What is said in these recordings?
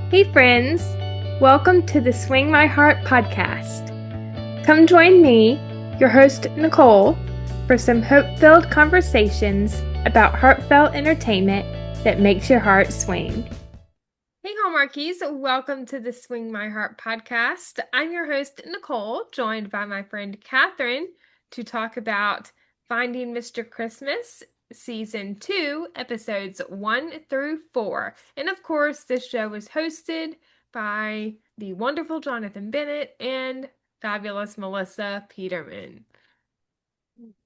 Hey, friends! Welcome to the Swing My Heart podcast. Come join me, your host, Nicole, for some hope filled conversations about heartfelt entertainment that makes your heart swing. Hey, Hallmarkies! Welcome to the Swing My Heart podcast. I'm your host, Nicole, joined by my friend Catherine to talk about Finding Mr. Christmas, Season 2, Episodes 1 through 4. And of course, this show is hosted by the wonderful Jonathan Bennett and fabulous Melissa Peterman.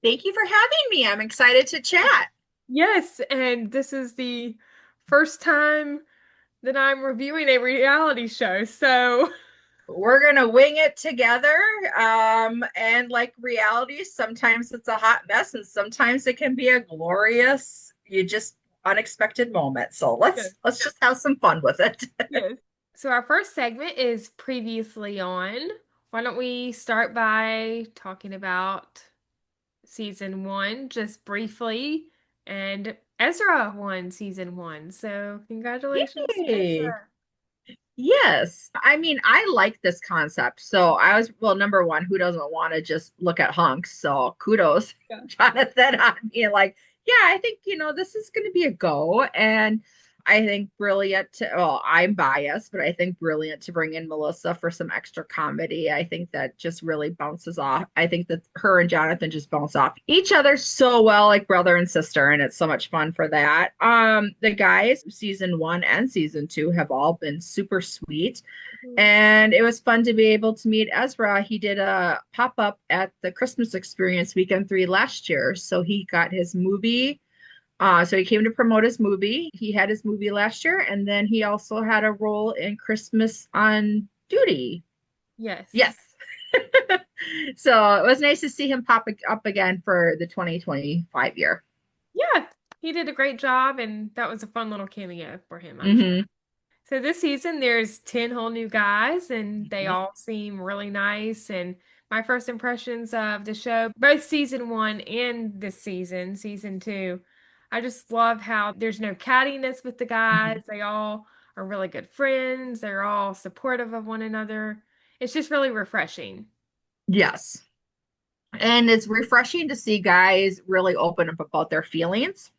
Thank you for having me. I'm excited to chat. Yes, and this is the first time that I'm reviewing a reality show, so We're going to wing it together. And like reality, sometimes it's a hot mess and sometimes it can be a glorious, you just unexpected moment. So yes. let's just have some fun with it. Yes. So our first segment is previously on. Why don't we start by talking about season one just briefly? And Ezra won season one. So congratulations to Yay. Ezra. Yes. I mean, I like this concept. So I was, well, number one, who doesn't want to just look at hunks? So kudos, Yeah. Jonathan, on being like, yeah, I think, this is going to be a go. And I think brilliant to, well, I'm biased, but I think brilliant to bring in Melissa for some extra comedy. I think that just really bounces off. I think that her and Jonathan just bounce off each other so well, like brother and sister, and it's so much fun for that. The guys, season one and season two have all been super sweet. Mhm. And it was fun to be able to meet Ezra. He did a pop up at the Christmas Experience Weekend 3 last year. So he got his movie so he came to promote his movie. He had his movie last year, and then he also had a role in Christmas on Duty. Yes. Yes. So it was nice to see him pop up again for the 2025 year. Yeah, he did a great job, and that was a fun little cameo for him, I'm sure. Hmm. So this season, there's 10 whole new guys, and they all seem really nice. And my first impressions of the show, both season one and this season, season two, I just love how there's no cattiness with the guys. Hmm. They all are really good friends. They're all supportive of one another. It's just really refreshing. Yes. And it's refreshing to see guys really open up about their feelings.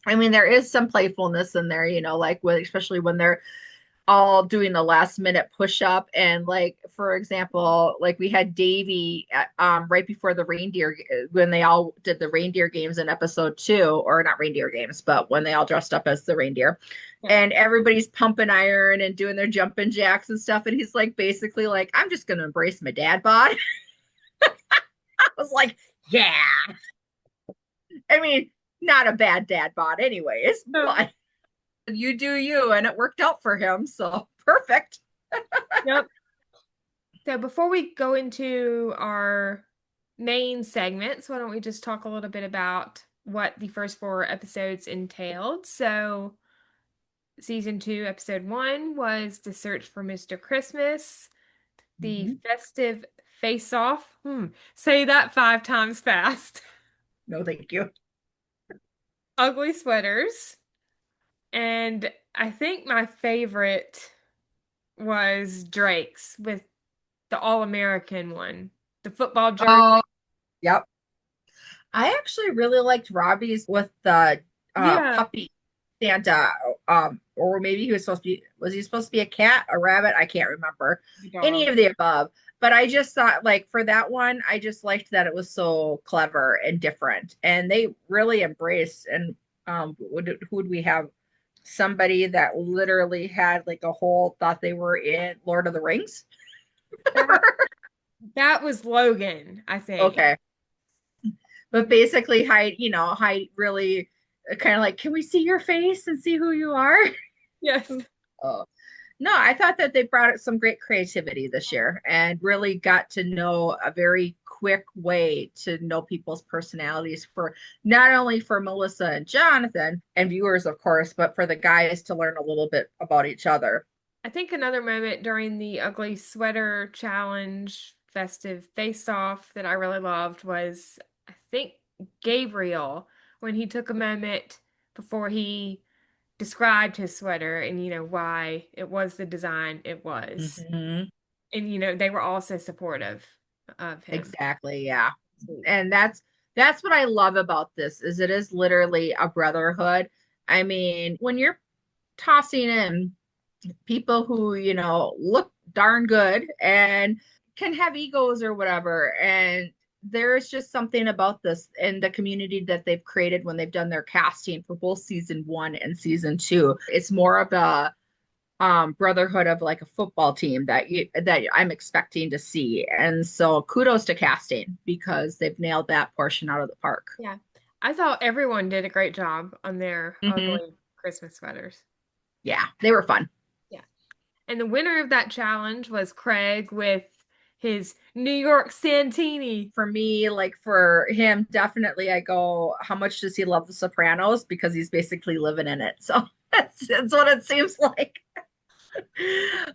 I mean, there is some playfulness in there, like with especially when they're all doing the last minute push up and like for example like we had Davy right before the reindeer when they all did the reindeer games in episode 2, or not reindeer games but when they all dressed up as the reindeer Yeah. and everybody's pumping iron and doing their jumping jacks and stuff and he's like basically like I'm just gonna embrace my dad bod. I was like, yeah, I mean, not a bad dad bod anyways, So, but you do you and it worked out for him, so perfect. yep. So before we go into our main segments, why don't we just talk a little bit about what the first four episodes entailed? So, season two, episode one was The Search for Mr. Christmas, the Mhm. festive face off. Say that five times fast. No, thank you. Ugly sweaters. And I think my favorite was Drake's with the All American one, the football Oh, jersey. yep. I actually really liked Robbie's with the Yeah. puppy Santa. Or maybe he was supposed to be, was he supposed to be a cat, a rabbit? I can't remember. The Any dog. of the above. But I just thought, like, for that one, I just liked that it was so clever and different. And they really embraced, and who would we have? Somebody that literally had like a whole, thought they were in Lord of the Rings. That that was Logan, I think. Okay. But basically Hyde really kind of like, can we see your face and see who you are? Yes. Oh. No, I thought that they brought some great creativity this year and really got to know a very quick way to know people's personalities, for not only for Melissa and Jonathan and viewers of course, but for the guys to learn a little bit about each other. I think another moment during the ugly sweater challenge festive face off that I really loved was, I think, Gabriel, when he took a moment before he described his sweater and, why it was the design it was. Hmm. And, they were also supportive of him. Exactly, yeah. Sweet. And that's what I love about this is it is literally a brotherhood. I mean, when you're tossing in people who, look darn good and can have egos or whatever, and there's just something about this and the community that they've created when they've done their casting for both season 1 and season 2. It's more of a brotherhood of like a football team that I'm expecting to see. And so kudos to casting because they've nailed that portion out of the park. Yeah. I thought everyone did a great job on their Hmm. ugly Christmas sweaters. Yeah, they were fun. Yeah. And the winner of that challenge was Craig with his New York Santini. For me, like for him, definitely I go, how much does he love The Sopranos? Because he's basically living in it. So that's what it seems like.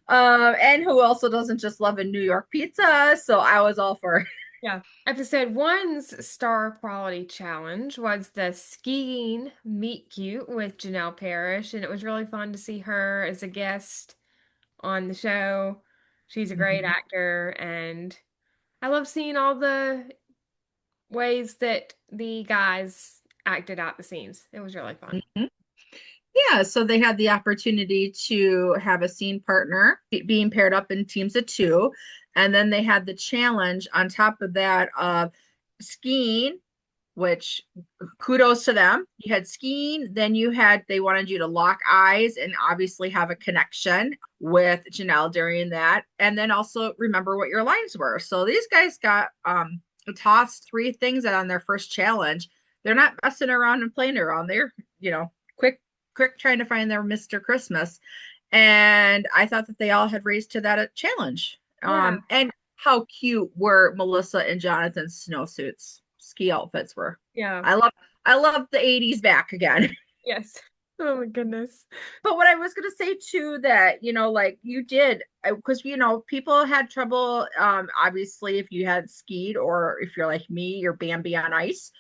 And who also doesn't just love a New York pizza? So I was all for it. Yeah. Episode one's star quality challenge was the skiing meet cute with Janelle Parrish, and it was really fun to see her as a guest on the show. She's a great Mhm. actor, and I love seeing all the ways that the guys acted out the scenes. It was really fun. Mhm. Yeah, so they had the opportunity to have a scene partner being paired up in teams of two. And then they had the challenge on top of that of skiing, which kudos to them. You had skiing, then they wanted you to lock eyes and obviously have a connection with Janelle during that. And then also remember what your lines were. So these guys got tossed three things on their first challenge. They're not messing around and playing around. They're, quick, quick trying to find their Mr. Christmas. And I thought that they all had raised to that challenge. Yeah. And how cute were Melissa and Jonathan's snowsuits, ski outfits were. Yeah. I love I love the 80s back again. Yes. Oh my goodness. But what I was going to say too that, like you did, because, people had trouble, obviously, if you had skied or if you're like me, you're Bambi on ice,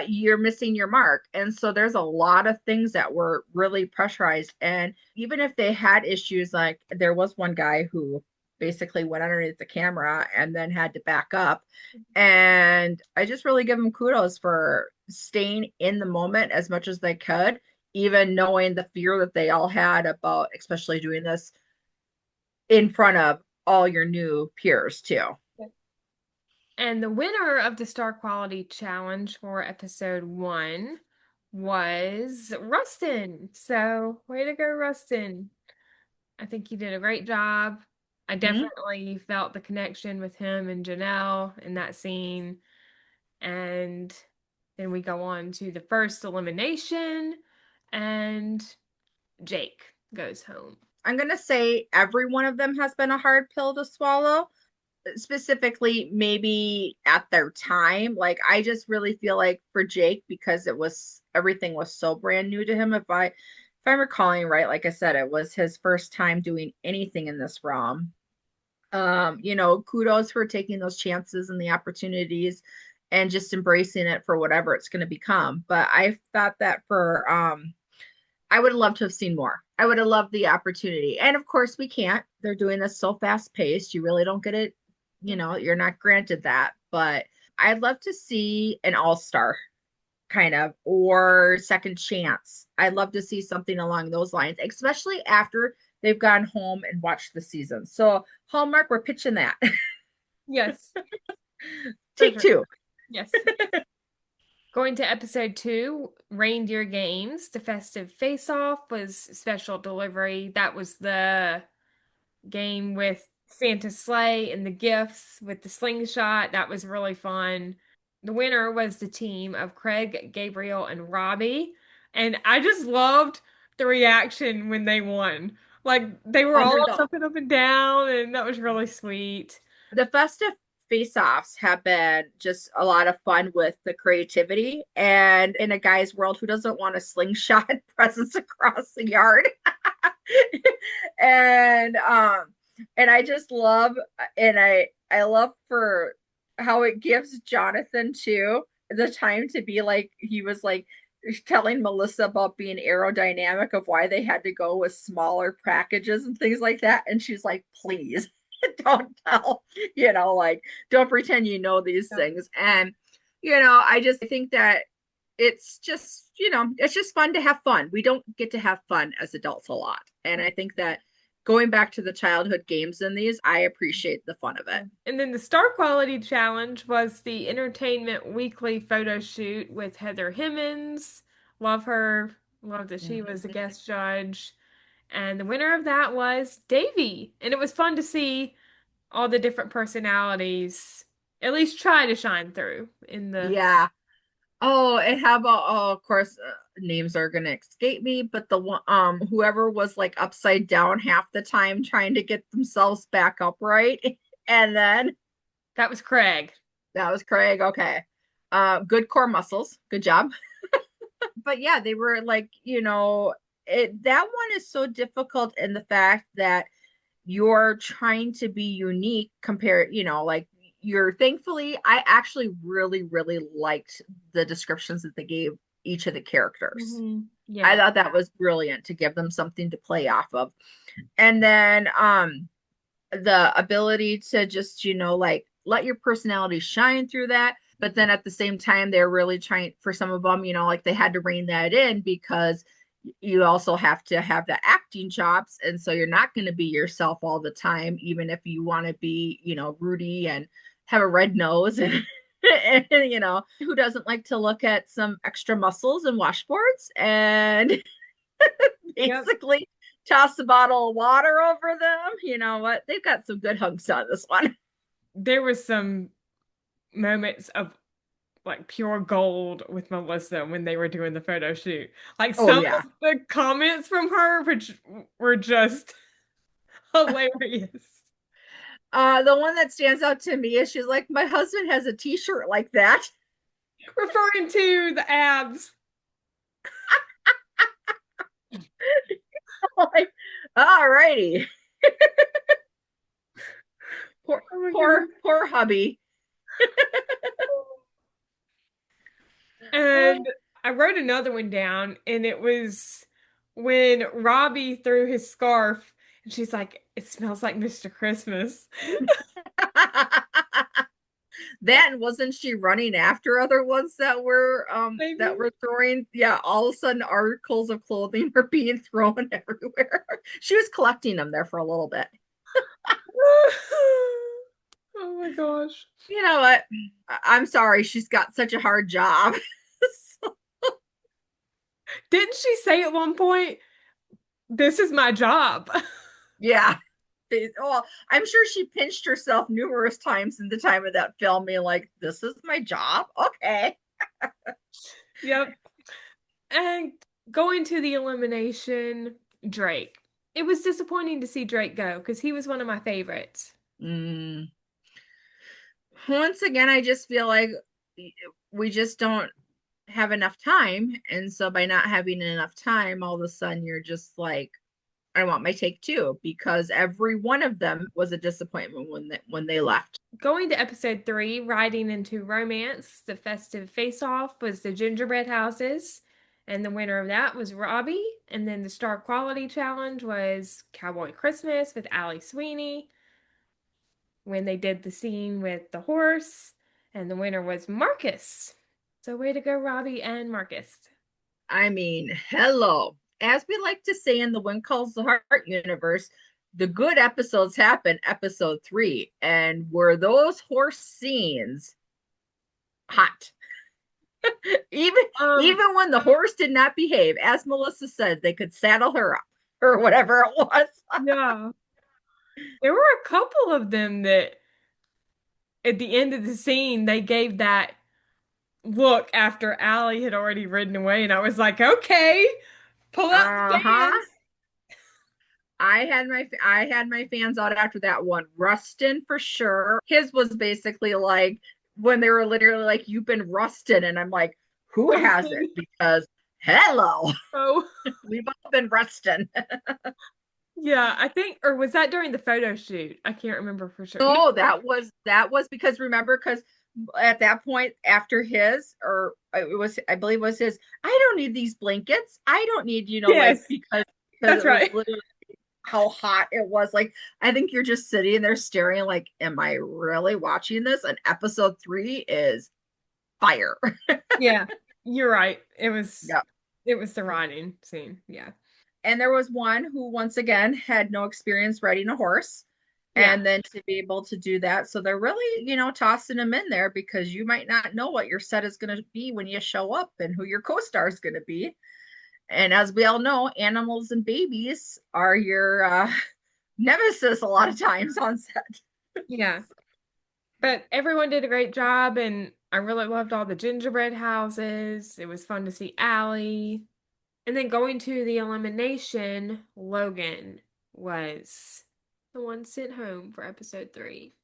you're missing your mark. And so there's a lot of things that were really pressurized. And even if they had issues, like there was one guy who basically went underneath the camera and then had to back up. And I just really give them kudos for staying in the moment as much as they could, even knowing the fear that they all had about, especially doing this in front of all your new peers too. And the winner of the Star Quality Challenge for episode one was Rustin. So, way to go, Rustin. I think he did a great job. I Mhm. definitely felt the connection with him and Janelle in that scene. And then we go on to the first elimination, and Jake goes home. I'm going to say every one of them has been a hard pill to swallow, specifically maybe at their time. Like I just really feel like for Jake, because everything was so brand new to him. If I'm recalling right, like I said, it was his first time doing anything in this realm. Kudos for taking those chances and the opportunities and just embracing it for whatever it's going to become. But I thought that I would have loved to have seen more. I would have loved the opportunity. And of course, we can't. They're doing this so fast paced. You really don't get it. You're not granted that. But I'd love to see an all-star kind of or second chance. I'd love to see something along those lines, especially after they've gone home and watched the season. So, Hallmark, we're pitching that. Yes, for Take sure. two. Yes. Going to episode two, Reindeer Games. The festive face-off was special delivery. That was the game with Santa's sleigh and the gifts with the slingshot. That was really fun. The winner was the team of Craig, Gabriel, and Robbie. And I just loved the reaction when they won. Like they were all Underdog. jumping up and down, and that was really sweet. The festive face-offs have been just a lot of fun with the creativity and in a guy's world who doesn't want to slingshot presents across the yard. and and I just love and I love for how it gives Jonathan too the time to be like he was like telling Melissa about being aerodynamic of why they had to go with smaller packages and things like that. And she's like, please don't tell, like don't pretend you know these things. And, I just think that it's just, it's just fun to have fun. We don't get to have fun as adults a lot. And I think that going back to the childhood games in these, I appreciate the fun of it. And then the Star Quality Challenge was the Entertainment Weekly photo shoot with Heather Hemmings. Love her. Love that she was a Mhm. guest judge. And the winner of that was Davy. And it was fun to see all the different personalities at least try to shine through in the. Yeah. Oh, and how about, oh, of course, names are gonna escape me, but the one, whoever was like upside down half the time trying to get themselves back upright, and then That was Craig. that was Craig. Okay, good core muscles, good job. But yeah, they were like, that one is so difficult in the fact that you're trying to be unique compared, like you're thankfully, I actually really, really liked the descriptions that they gave each of the characters. I Yeah. thought that was brilliant to give them something to play off of. And then the ability to just, like let your personality shine through that. But then at the same time, they're really trying for some of them, like they had to rein that in because you also have to have the acting chops. And so you're not going to be yourself all the time, even if you want to be, Rudy and have a red nose and, and, who doesn't like to look at some extra muscles and washboards and Yep. basically toss a bottle of water over them. You know what? They've got some good hunks on this one. There was some moments of like pure gold with Melissa when they were doing the photo shoot. Like Oh some yeah. of the comments from her, which were just hilarious. The one that stands out to me is she's like, my husband has a t-shirt like that. Referring to the abs. Like, all righty. Poor, Oh my poor, goodness. poor hubby. And I wrote another one down, and it was when Robbie threw his scarf, and she's like, "It smells like Mr. Christmas." That and wasn't she running after other ones that Maybe. were throwing, yeah, all of a sudden articles of clothing were being thrown everywhere. She was collecting them there for a little bit. Oh my gosh. You know what? I'm sorry, she's got such a hard job. Didn't she say at one point, "This is my job"? Yeah. Well, I'm sure she pinched herself numerous times in the time of that film, being like, this is my job. Okay. Yep. And going to the elimination, Drake. It was disappointing to see Drake go because he was one of my favorites. Mm. Once again, I just feel like we just don't have enough time. And so by not having enough time, all of a sudden you're just like, I want my take two because every one of them was a disappointment when they left. Going to episode 3, Riding into Romance, the festive face-off was the gingerbread houses. And the winner of that was Robbie. And then the Star Quality Challenge was Cowboy Christmas with Allie Sweeney when they did the scene with the horse. And the winner was Marcus. So way to go, Robbie and Marcus. I mean, hello. As we like to say in the When Calls the Heart universe, the good episodes happen episode 3. And were those horse scenes hot? even Um, even when the horse did not behave, as Melissa said, they could saddle her up or whatever it was. yeah. There were a couple of them that at the end of the scene they gave that look after Allie had already ridden away, and I was like, okay, pull out the Uh-huh. fans. I had my fans out after that one. Rustin for sure. His was basically like when they were literally like, "You've been rusted," and I'm like, "Who hasn't?" Rustin. Because hello, Oh, we've all been rusting. yeah, I think, or was that during the photo shoot? I can't remember for sure. No, No, that was because remember because at that point after his, or it was, I believe it was his, I don't need these blankets. I don't need, like, Yes, because that's it was right. literally how hot it was. Like, I think you're just sitting there staring like, am I really watching this? And episode 3 is fire. Yeah, you're right. It was Yeah. it was the riding scene. Yeah. And there was one who once again had no experience riding a horse, Yeah. and then to be able to do that, so they're really, tossing them in there because you might not know what your set is going to be when you show up and who your co-star is going to be. And as we all know, animals and babies are your nemesis a lot of times on set. Yeah. But everyone did a great job, and I really loved all the gingerbread houses. It was fun to see Allie. And then going to the elimination, Logan was the one sent home for episode 3.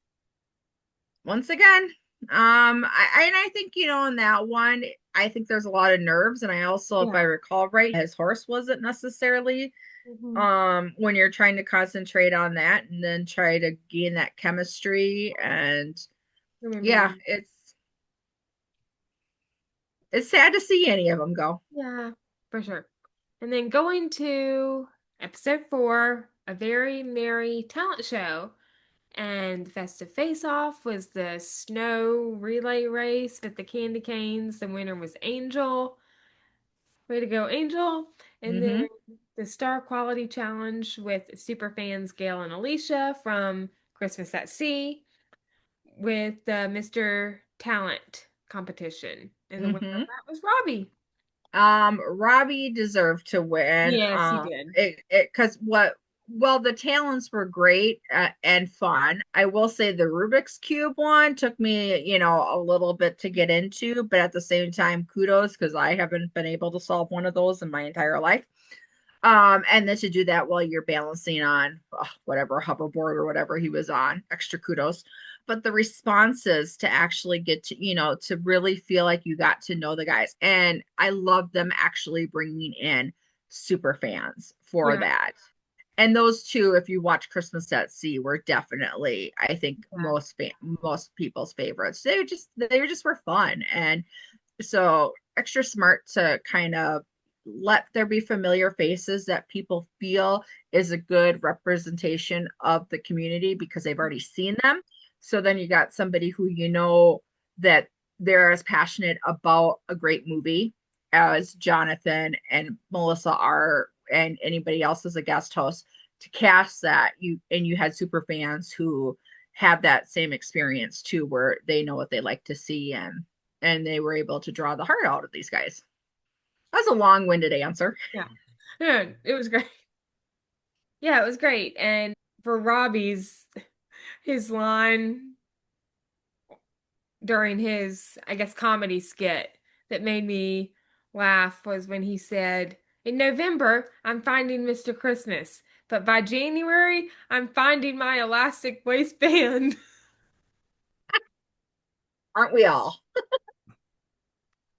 Once again, and I think, in that one, I think there's a lot of nerves, and I also, if I Yeah. recall right, his horse wasn't necessarily, Mhm. when you're trying to concentrate on that and then try to gain that chemistry. And Remember yeah, that. it's sad to see any of them go. Yeah, for sure. And then going to episode 4, a very merry talent show. And the festive face-off was the snow relay race with the candy canes. The winner was Angel. Way to go, Angel. And then Mm-hmm. the Star Quality Challenge with superfans Gail and Alicia from Christmas at Sea with the Mr. Talent competition. And the winner of Mm-hmm. that was Robbie. Robbie deserved to win. Yes, he did. It because what well, the talents were great, and fun. I will say the Rubik's Cube one took me, a little bit to get into, but at the same time, kudos because I haven't been able to solve one of those in my entire life. And then to do that while you're balancing on whatever hoverboard or whatever he was on, extra kudos. But the responses to actually get to, to really feel like you got to know the guys. And I love them actually bringing in super fans for Yeah. that. And those two, if you watch Christmas at Sea, were definitely, I think, Yeah. most people's favorites. They just were fun. And so extra smart to kind of let there be familiar faces that people feel is a good representation of the community because they've already seen them. So then you got somebody who, that they're as passionate about a great movie as Jonathan and Melissa are, and anybody else as a guest host, to cast that. You had super fans who have that same experience too, where they know what they like to see, and they were able to draw the heart out of these guys. That's a long-winded answer. Yeah. Yeah, it was great. Yeah, it was great. And for Robbie's his line during his, I guess, comedy skit that made me laugh was when he said, "In November, I'm finding Mr. Christmas, but by January, I'm finding my elastic waistband." Aren't we all?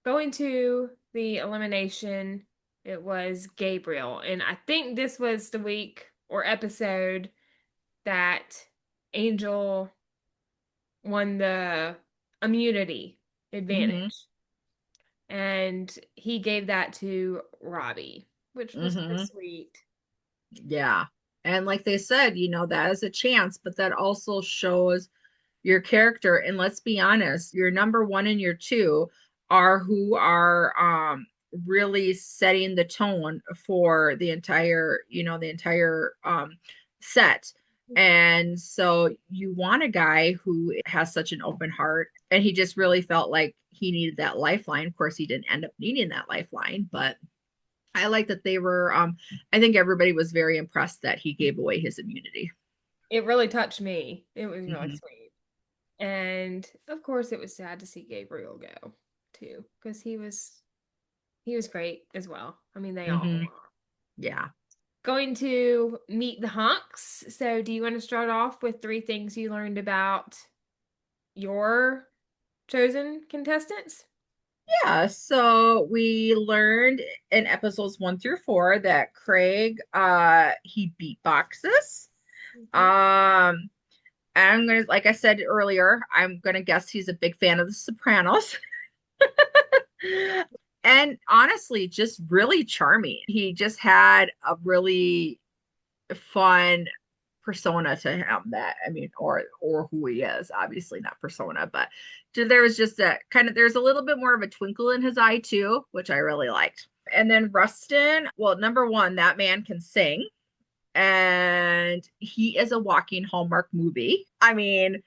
Going to the elimination, it was Gabriel. And I think this was the week or episode that Angel won the immunity Mm-hmm. advantage. And he gave that to Robbie, which was so Mm-hmm. sweet. Yeah. And like they said, that is a chance, but that also shows your character. And let's be honest, your number one and your two are who are really setting the tone for the entire set. And so you want a guy who has such an open heart, and he just really felt like he needed that lifeline. Of course, he didn't end up needing that lifeline, but I like that they were I think everybody was very impressed that he gave away his immunity. It really touched me. It was really Hmm. sweet. And of course it was sad to see Gabriel go too, because he was great as well. I mean, they all Hmm. were. Yeah. Going to meet the hunks. So do you want to start off with 3 things you learned about your chosen contestants? Yeah, so we learned in episodes 1 through 4 that Craig he beatboxes. Mhm. Um And I'm gonna, like I said earlier, I'm gonna guess he's a big fan of The Sopranos. And honestly, just really charming. He just had a really fun persona to him that I mean, or who he is, obviously not persona, but there was just a kind of there's a little bit more of a twinkle in his eye too, which I really liked. And then Rustin, well, number one, that man can sing, and he is a walking Hallmark movie. I mean,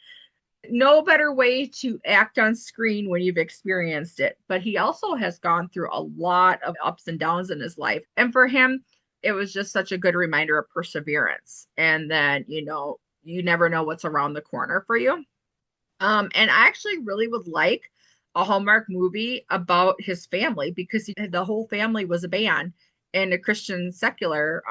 no better way to act on screen when you've experienced it. But he also has gone through a lot of ups and downs in his life. And for him, it was just such a good reminder of perseverance. And then, you never know what's around the corner for you. And I actually really would like a Hallmark movie about his family because the whole family was a band in a Christian secular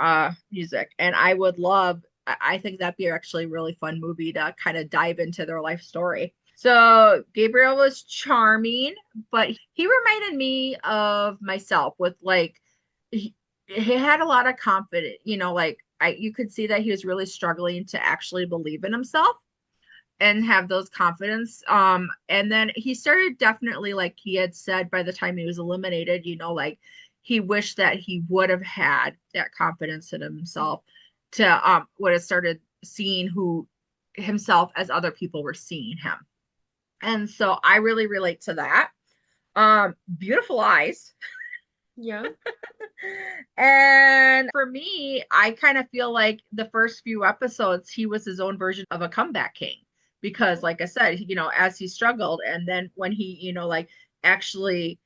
music. And I would love, I think that'd be actually a really fun movie to kind of dive into their life story. So Gabriel was charming, but he reminded me of myself with like, he had a lot of confidence, like you could see that he was really struggling to actually believe in himself and have those confidence. And then he started definitely, like he had said, by the time he was eliminated, like he wished that he would have had that confidence in himself to would have started seeing who himself as other people were seeing him. And so I really relate to that. Beautiful eyes. Yeah. And for me, I kind of feel like the first few episodes, he was his own version of a comeback king. Because, like I said, as he struggled, and then when he, like actually,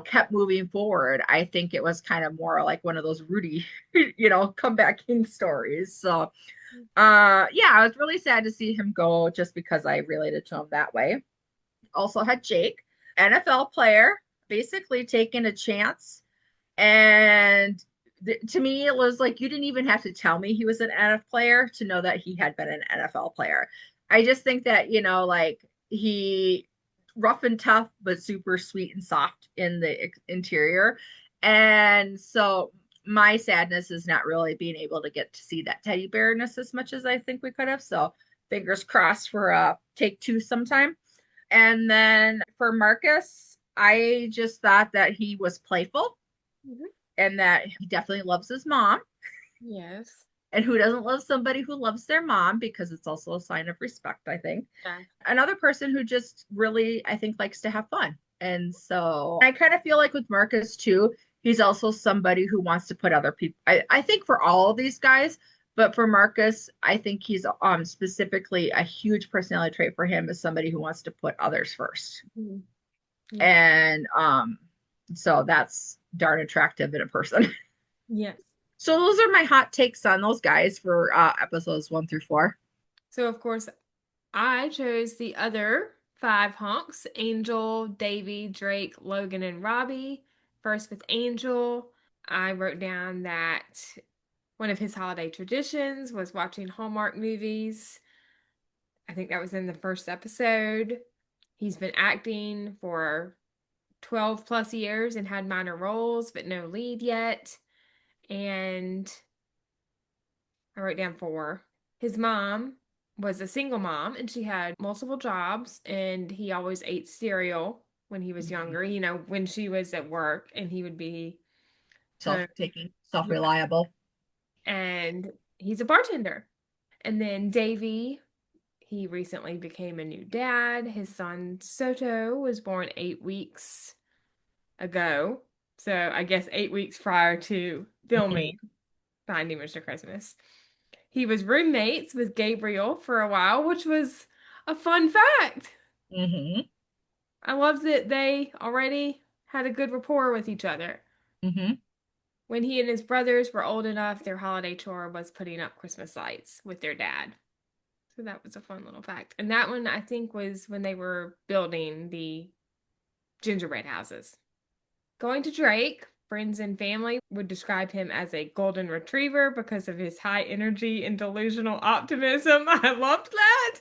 kept moving forward, I think it was kind of more like one of those Rudy, comeback king stories. So, yeah, I was really sad to see him go just because I related to him that way. Also had Jake, NFL player, basically taking a chance and to me, it was like you didn't even have to tell me he was an NFL player to know that he had been an NFL player. I just think that, like he rough and tough, but super sweet and soft in the interior. And so my sadness is not really being able to get to see that teddy bearness as much as I think we could have. So fingers crossed for take two sometime. And then for Marcus, I just thought that he was playful Mhm. and that he definitely loves his mom. Yes. And who doesn't love somebody who loves their mom because it's also a sign of respect, I think. Yeah. Another person who just really, I think, likes to have fun. And so I kind of feel like with Marcus too, he's also somebody who wants to put other people. I think for all of these guys, but for Marcus, I think he's specifically a huge personality trait for him is somebody who wants to put others first. Mhm. Yeah. And so that's darn attractive in a person. Yes. So those are my hot takes on those guys for episodes 1 through 4. So of course I chose the other five honks: Angel, Davy, Drake, Logan, and Robbie. First with Angel, I wrote down that one of his holiday traditions was watching Hallmark movies. I think that was in the first episode. He's been acting for 12 plus years and had minor roles, but no lead yet. And I wrote down four. His mom was a single mom and she had multiple jobs, and he always ate cereal when he was Mm-hmm. younger, when she was at work and he would be home. Self-taking, Yeah. self-reliable. And he's a bartender. And then Davy, he recently became a new dad. His son Soto was born 8 weeks ago. So I guess 8 weeks prior to filming Mm-hmm. Finding Mr. Christmas. He was roommates with Gabriel for a while, which was a fun fact. Mm-hmm. I loved that they already had a good rapport with each other. Mm-hmm. When he and his brothers were old enough, their holiday chore was putting up Christmas lights with their dad. So that was a fun little fact. And that one, I think, was when they were building the gingerbread houses. Going to Drake, friends and family would describe him as a golden retriever because of his high energy and delusional optimism. I loved that.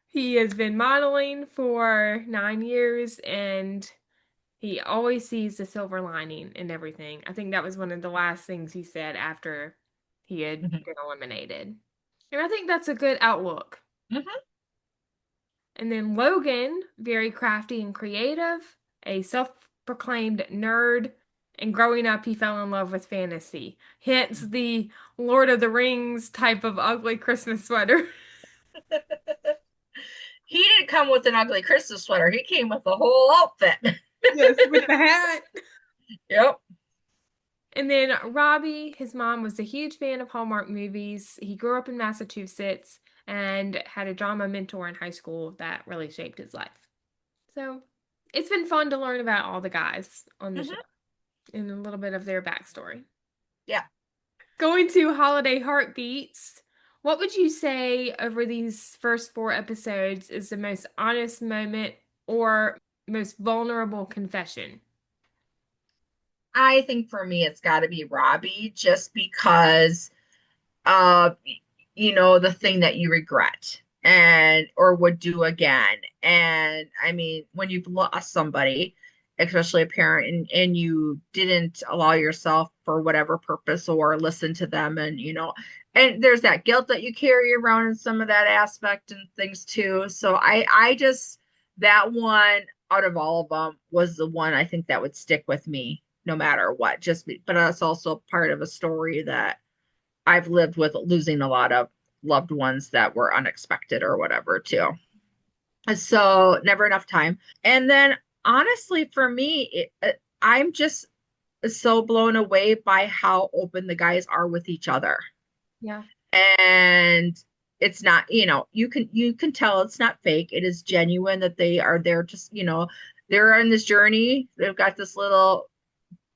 He has been modeling for 9 years and he always sees the silver lining in everything. I think that was one of the last things he said after he had Mhm. been eliminated. And I think that's a good outlook. Mhm. And then Logan, very crafty and creative, a self-proclaimed nerd, and growing up he fell in love with fantasy. Hence the Lord of the Rings type of ugly Christmas sweater. He didn't come with an ugly Christmas sweater. He came with the whole outfit. Yes, with the hat. Yep. And then Robbie, his mom was a huge fan of Hallmark movies. He grew up in Massachusetts and had a drama mentor in high school that really shaped his life. So it's been fun to learn about all the guys on the show Mhm. and a little bit of their backstory. Yeah. Going to Holiday Heartbeats, what would you say over these first four episodes is the most honest moment or most vulnerable confession? I think for me, it's got to be Robbie, just because of the thing that you regret and or would do again. And I mean, when you've lost somebody, especially a parent, and you didn't allow yourself for whatever purpose or listen to them, and and there's that guilt that you carry around in some of that aspect and things too. So I just, that one out of all of them was the one I think that would stick with me no matter what. But it's also part of a story that I've lived with, losing a lot of loved ones that were unexpected or whatever too. So never enough time. And then honestly, for me, I'm just so blown away by how open the guys are with each other. Yeah. And it's not, you can tell it's not fake. It is genuine that they are there just, they're on this journey. They've got this little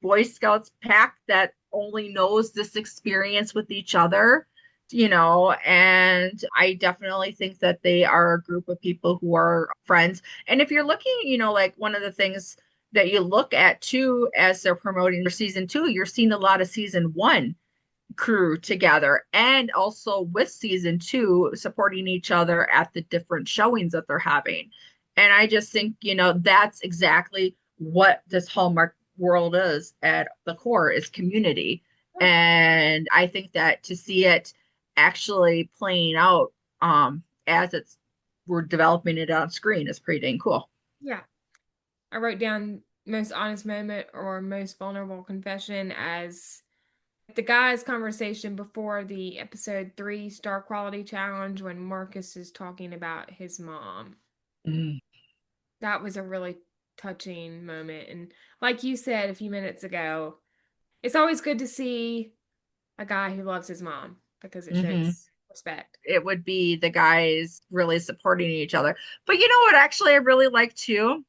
Boy Scouts pack that only knows this experience with each other, and I definitely think that they are a group of people who are friends. And if you're looking, like one of the things that you look at too as they're promoting their season two, you're seeing a lot of season one crew together, and also with season two supporting each other at the different showings that they're having. And I just think, that's exactly what this Hallmark world is at the core, is community. And I think that to see it actually playing out as it's we're developing it on screen is pretty dang cool. Yeah. I wrote down most honest moment or most vulnerable confession as the guys' conversation before the episode 3 star quality challenge when Marcus is talking about his mom. Mm. That was a really touching moment. And like you said a few minutes ago, it's always good to see a guy who loves his mom because it Hmm. shows respect. It would be the guys really supporting each other. But you know what, actually, I really like too?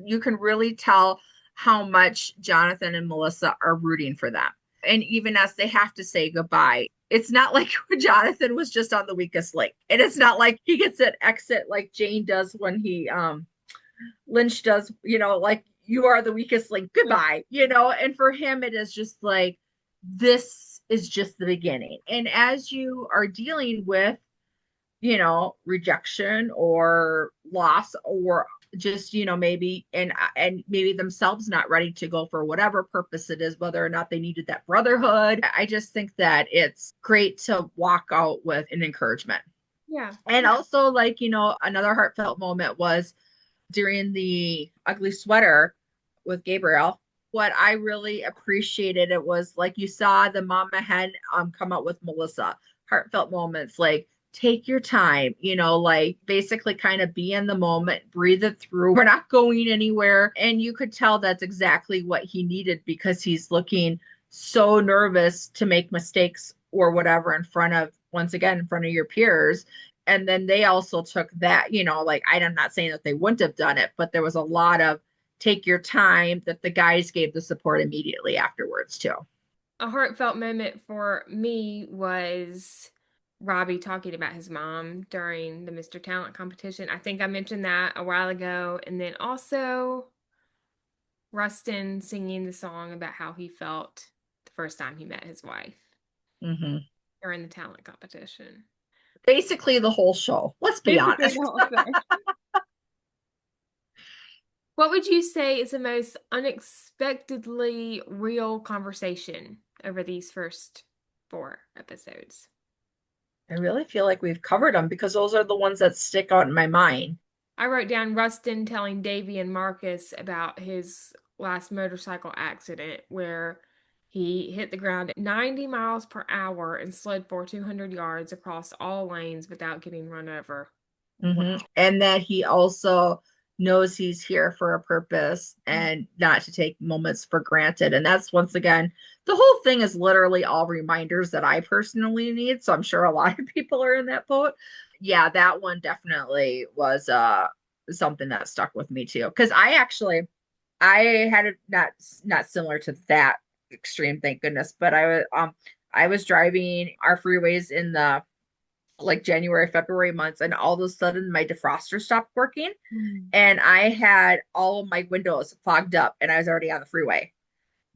You can really tell how much Jonathan and Melissa are rooting for them. And even as they have to say goodbye, it's not like Jonathan was just on the weakest link. And it's not like he gets an exit like Jane does when he Lynch does, like, you are the weakest link, Yeah. goodbye, and for him it is just like, this is just the beginning. And as you are dealing with rejection or loss, or just maybe, and maybe themselves not ready to go for whatever purpose it is, whether or not they needed that brotherhood, I just think that it's great to walk out with an encouragement. Yeah. And also, like, another heartfelt moment was during the ugly sweater with Gabriel. What I really appreciated, it was like you saw the mama hen come out with Melissa. Heartfelt moments, like, take your time, like, basically kind of be in the moment, breathe it through. We're not going anywhere. And you could tell that's exactly what he needed, because he's looking so nervous to make mistakes or whatever in front of, once again, in front of your peers. And then they also took that, like, I'm not saying that they wouldn't have done it, but there was a lot of take your time that the guys gave the support immediately afterwards too. A heartfelt moment for me was Robbie talking about his mom during the Mr. Talent competition. I think I mentioned that a while ago. And then also Rustin singing the song about how he felt the first time he met his wife Mm-hmm. during the talent competition. Basically the whole show, let's be Basically, the honest. whole thing. What would you say is the most unexpectedly real conversation over these first four episodes? I really feel like we've covered them because those are the ones that stick out in my mind. I wrote down Rustin telling Davy and Marcus about his last motorcycle accident where he hit the ground at 90 miles per hour and slid for 200 yards across all lanes without getting run over. Wow. And that he also knows he's here for a purpose and not to take moments for granted. And that's once again, the whole thing is literally all reminders that I personally need. So I'm sure a lot of people are in that boat. Yeah, that one definitely was something that stuck with me too. Because I had it not similar to that extreme, thank goodness, but I was driving our freeways in the like January, February months, and all of a sudden my defroster stopped working Mm. and I had all of my windows fogged up and I was already on the freeway.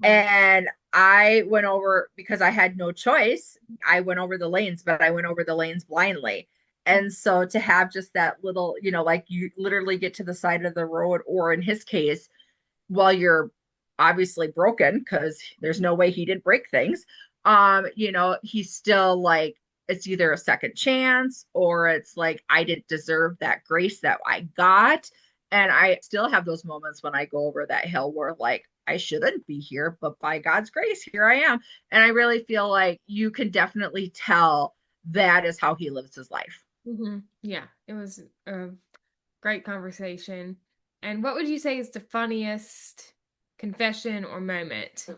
Wow. And I went over because I had no choice. I went over the lanes, but I went over the lanes blindly. And so to have just that little, like you literally get to the side of the road, or in his case, while you're obviously broken because there's no way he didn't break things, he's still like, it's either a second chance or it's like I didn't deserve that grace that I got. And I still have those moments when I go over that hill where like I shouldn't be here, but by God's grace, here I am. And I really feel like you can definitely tell that is how he lives his life. Yeah, it was a great conversation. And what would you say is the funniest confession or moment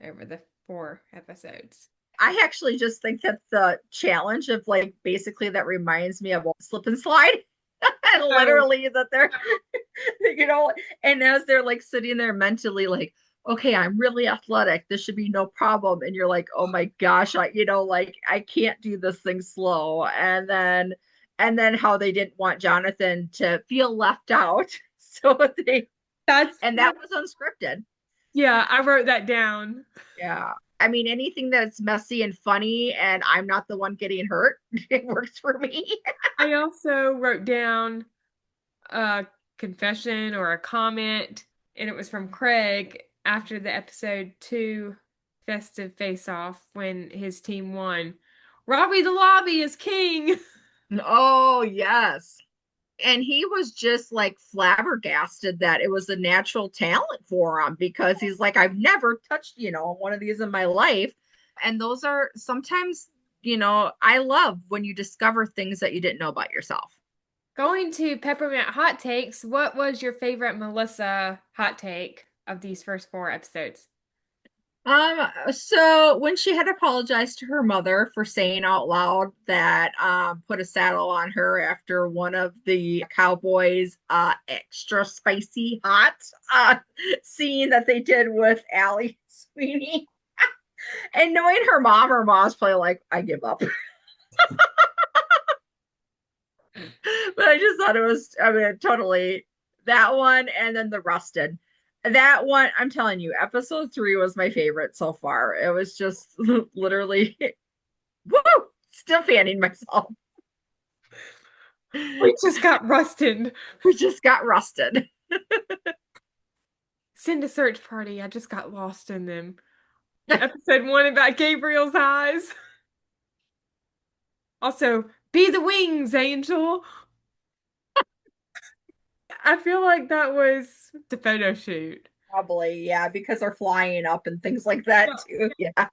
over the four episodes? I actually just think that the challenge of like basically that reminds me of a slip and slide. And Oh, literally that they're, you know, and as they're like sitting there mentally, like, okay, I'm really athletic. This should be no problem. And you're like, oh my gosh, like I can't do this thing slow. And then how they didn't want Jonathan to feel left out. So that's and that was unscripted. yeah, I wrote that down. Yeah. I mean, anything that's messy and funny and I'm not the one getting hurt, it works for me. I also wrote down a confession or a comment, and it was from Craig after the episode two festive face off when his team won. Robbie the Lobby is king. Oh, yes. And he was just like flabbergasted that it was a natural talent for him because he's like, I've never touched, one of these in my life. And those are sometimes, I love when you discover things that you didn't know about yourself. Going to peppermint hot takes, what was your favorite Melissa hot take of these first four episodes? So when she had apologized to her mother for saying out loud that put a saddle on her after one of the cowboys extra spicy hot scene that they did with Allie Sweeney. And knowing her mom's probably like, I give up. But I just thought it was, I mean, totally that one and then the Rusted. That one, I'm telling you, episode 3 was my favorite so far. It was just literally, woo, still fanning myself. We just got rusted. We just got rusted. Send a search party. I just got lost in them. Episode one about Gabriel's eyes. Also, be the wings, Angel. I feel like that was the photo shoot. Probably, yeah, because they're flying up and things like that Yeah. too. Yeah.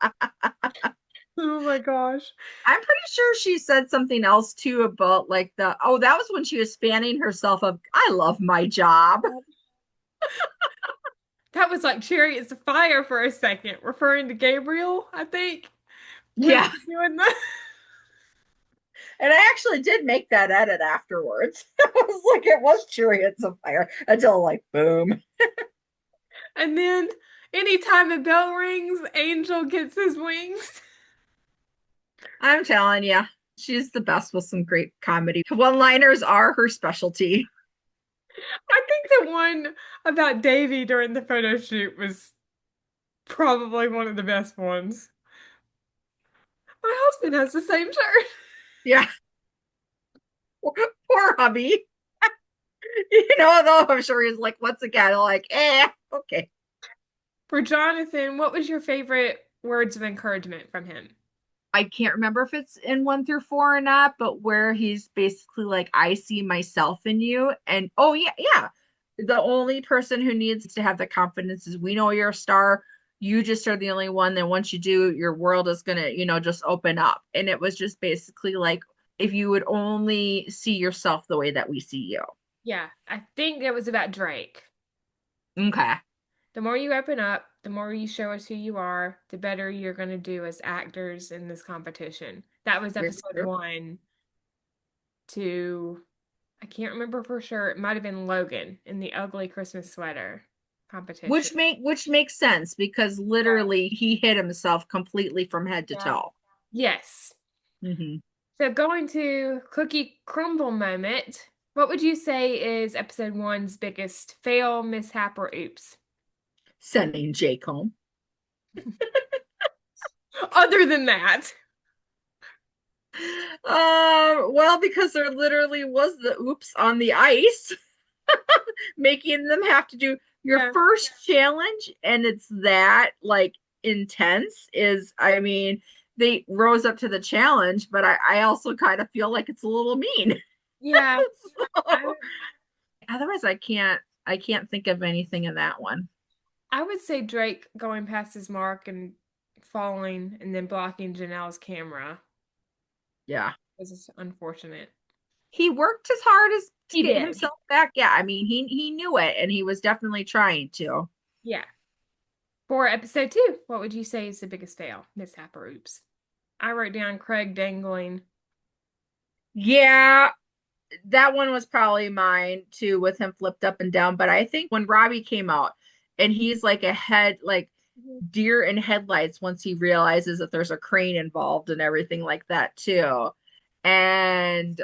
Oh my gosh. I'm pretty sure she said something else too about like that was when she was fanning herself of, I love my job. That was like Chariots of Fire for a second, referring to Gabriel, I think, when Yeah. doing that. And I actually did make that edit afterwards. I was like, it was Chariots of Fire until like boom. And then anytime a bell rings, Angel gets his wings. I'm telling you, she's the best with some great comedy. One-liners are her specialty. I think the one about Davy during the photo shoot was probably one of the best ones. My husband has the same shirt. Yeah, poor hubby. Though I'm sure he's like, once again, like, okay. For Jonathan, what was your favorite words of encouragement from him? I can't remember if it's in 1 through 4 or not, but where he's basically like, I see myself in you. And oh, yeah, yeah. The only person who needs to have the confidence is we know you're a star. You just are the only one. Then once you do, your world is going to, just open up. And it was just basically like, if you would only see yourself the way that we see you. Yeah, I think it was about Drake. Okay. The more you open up, the more you show us who you are, the better you're going to do as actors in this competition. That was Very episode true. 1 to, I can't remember for sure. It might have been Logan in the ugly Christmas sweater competition. Which makes sense because literally he hit himself completely from head to Yeah. toe. Yes. Hmm. So going to cookie crumble moment, what would you say is episode 1's biggest fail, mishap, or oops? Sending Jake home. Other than that. Well, because there literally was the oops on the ice, making them have to do your Yeah. first challenge, and it's that like intense. Is I mean, they rose up to the challenge, but I also kind of feel like it's a little mean. Yeah. I So, otherwise, I can't think of anything in that one. I would say Drake going past his mark and falling and then blocking Janelle's camera Yeah. was unfortunate. He worked as hard as to He get did. himself back. Yeah, I mean, he knew it, and he was definitely trying to. Yeah. For episode 2, what would you say is the biggest fail, mishap, or oops? I wrote down Craig dangling. Yeah, that one was probably mine too, with him flipped up and down. But I think when Robbie came out and he's like a head, like Mhm. deer in headlights once he realizes that there's a crane involved and everything like that too. And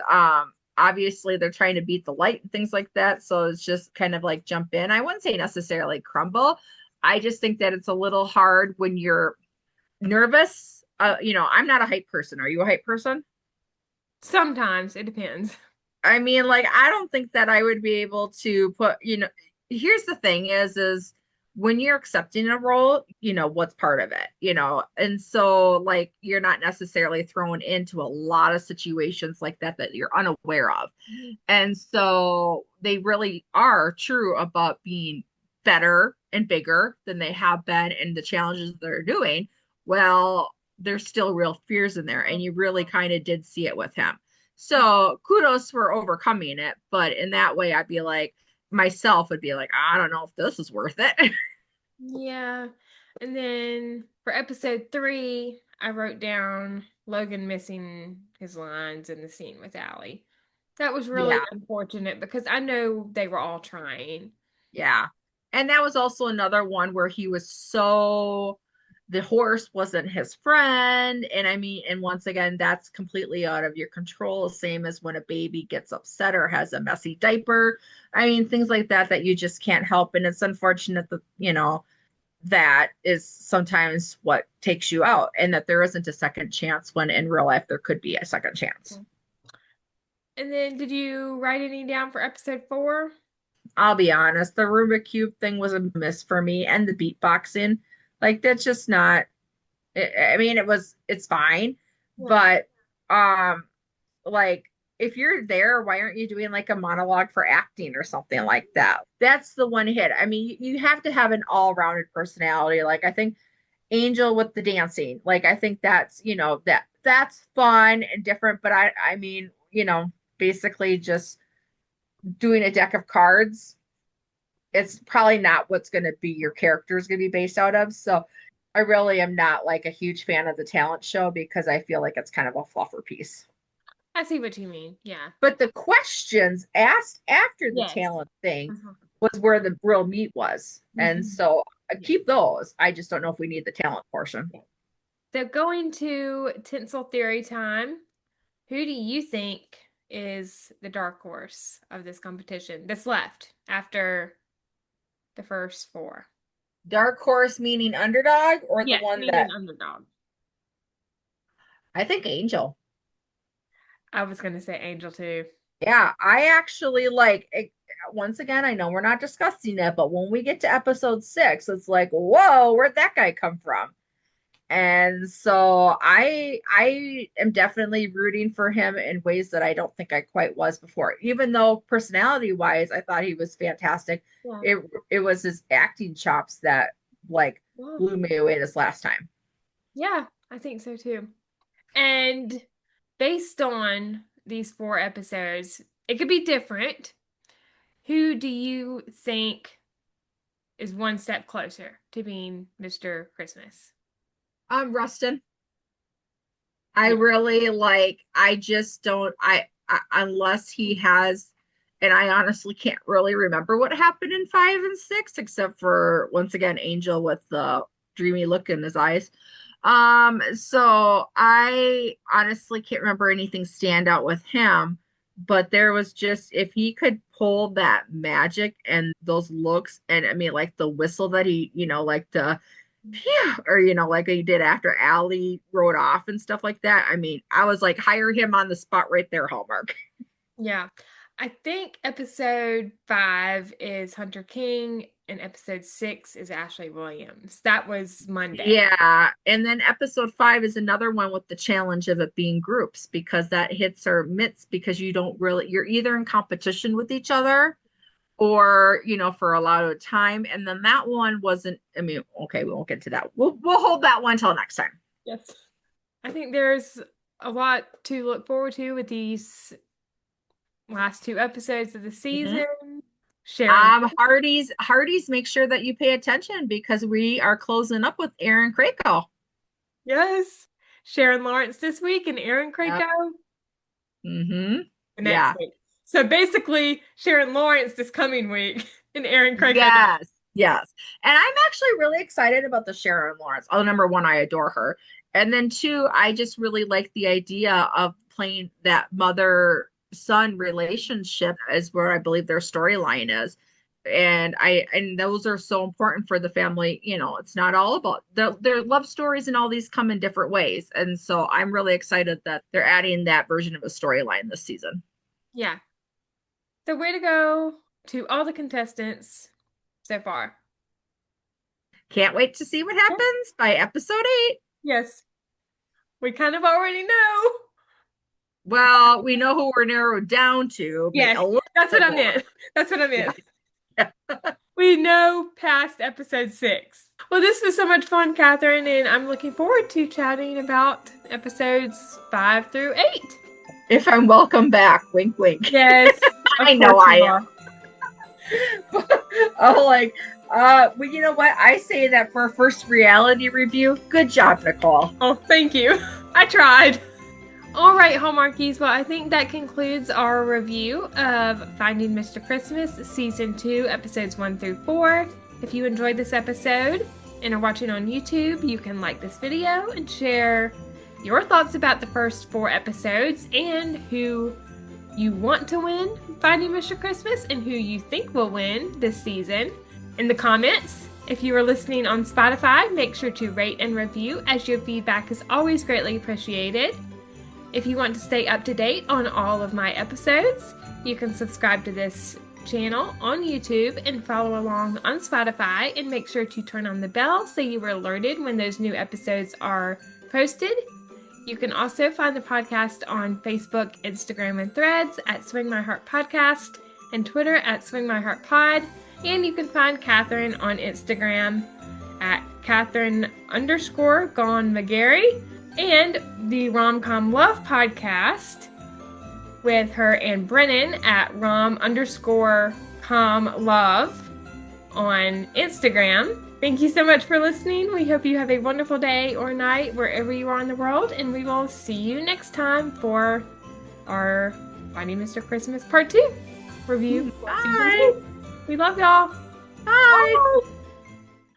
obviously they're trying to beat the light and things like that. So it's just kind of like jump in. I wouldn't say necessarily crumble. I just think that it's a little hard when you're nervous. I'm not a hype person. Are you a hype person? Sometimes it depends. I mean, like, I don't think that I would be able to here's the thing is when you're accepting a role, what's part of it, and so like you're not necessarily thrown into a lot of situations like that you're unaware of. Mhm. And so they really are true about being better and bigger than they have been and the challenges they're doing. Well, there's still real fears in there, and you really kind of did see it with him. So kudos for overcoming it. But in that way, I'd be like, myself would be like, I don't know if this is worth it. Yeah. And then for episode 3, I wrote down Logan missing his lines in the scene with Allie. That was really Yeah, unfortunate because I know they were all trying. yeah. And that was also another one where he was the horse wasn't his friend. And I mean, and once again, that's completely out of your control, same as when a baby gets upset or has a messy diaper. I mean, things like that you just can't help. And it's unfortunate that, that is sometimes what takes you out, and that there isn't a second chance when in real life there could be a second chance. And then did you write any down for episode 4? I'll be honest, the Rubik Cube thing was a miss for me, and the beatboxing. Like, that's just not, I mean, it's fine, Yeah. but, like, if you're there, why aren't you doing like a monologue for acting or something like that? That's the one hit. I mean, you have to have an all-rounded personality. Like, I think Angel with the dancing. Like, I think that's fun and different, but I mean, basically just doing a deck of cards, it's probably not what's going to be your character is going to be based out of. So I really am not like a huge fan of the talent show because I feel like it's kind of a fluffer piece. I see what you mean. Yeah. But the questions asked after the Yes. talent thing Uh-huh. was where the real meat was. And Mhm. so I Yeah. keep those. I just don't know if we need the talent portion. Yeah. So going to tinsel theory time, who do you think is the dark horse of this competition that's left after the first 4? Dark horse meaning underdog or the Yes, one meaning that underdog. I think Angel. I was gonna say Angel too. Yeah, I actually like once again, I know we're not discussing it, but when we get to episode 6, it's like, whoa, where'd that guy come from? And so I am definitely rooting for him in ways that I don't think I quite was before. Even though personality wise, I thought he was fantastic. Yeah. It was his acting chops that like Yeah. blew me away this last time. Yeah, I think so too. And based on these 4 episodes, it could be different. Who do you think is one step closer to being Mr. Christmas? Rustin, I Yeah. really like, I just don't, unless he has, and I honestly can't really remember what happened in 5 and 6, except for once again, Angel with the dreamy look in his eyes. So I honestly can't remember anything stand out with him, but there was just, if he could pull that magic and those looks, and I mean, like the whistle that he, like the phew, or like he did after Allie rode off and stuff like that. I mean, I was like, hire him on the spot right there, Hallmark. Yeah. I think episode 5 is Hunter King and episode 6 is Ashley Williams. That was Monday. Yeah. And then episode 5 is another one with the challenge of it being groups, because that hits or mitts, because you don't really, you're either in competition with each other or, for a lot of time. And then that one wasn't, I mean, okay, we won't get to that. We'll hold that one till next time. Yes. I think there's a lot to look forward to with these last 2 episodes of the Mhm. season. Sharon. Hardy's, make sure that you pay attention because we are closing up with Aaron Krakow. Yes. Sharon Lawrence this week and Aaron Yep. Krakow Mm-hmm. the next Yeah. week. So basically, Sharon Lawrence this coming week and Aaron Krakow. Yes. Yes. And I'm actually really excited about the Sharon Lawrence. Oh, number one, I adore her. And then two, I just really like the idea of playing that mother son relationship as where I believe their storyline is. And those are so important for the family. It's not all about their love stories, and all these come in different ways. And so I'm really excited that they're adding that version of a storyline this season. Yeah. So way to go to all the contestants so far. Can't wait to see what happens by episode 8. Yes. We kind of already know. Well, we know who we're narrowed down to. Yes, that's what I meant. That's what I meant. Yeah. We know past episode 6. Well, this was so much fun, Catherine, and I'm looking forward to chatting about episodes 5 through 8. If I'm welcome back, wink, wink. Yes, I know I am. Oh, like, well, you know what? I say that for a first reality review. Good job, Nicole. Oh, thank you. I tried. All right, Hallmarkies. Well, I think that concludes our review of Finding Mr. Christmas, Season 2, Episodes 1 through 4. If you enjoyed this episode and are watching on YouTube, you can like this video and share your thoughts about the first 4 episodes and who you want to win Finding Mr. Christmas and who you think will win this season in the comments. If you are listening on Spotify, make sure to rate and review, as your feedback is always greatly appreciated. If you want to stay up to date on all of my episodes, you can subscribe to this channel on YouTube and follow along on Spotify, and make sure to turn on the bell so you are alerted when those new episodes are posted. You can also find the podcast on Facebook, Instagram, and Threads at Swing My Heart Podcast, and Twitter at Swing My Heart Pod. And you can find Catherine on Instagram at Catherine_Gone McGarry, and the Rom-Com Love Podcast with her and Brennan at Rom_Com Love on Instagram. Thank you so much for listening. We hope you have a wonderful day or night wherever you are in the world, and we will see you next time for our Finding Mr. Christmas Part 2 review. Bye. We love y'all. Bye. Bye.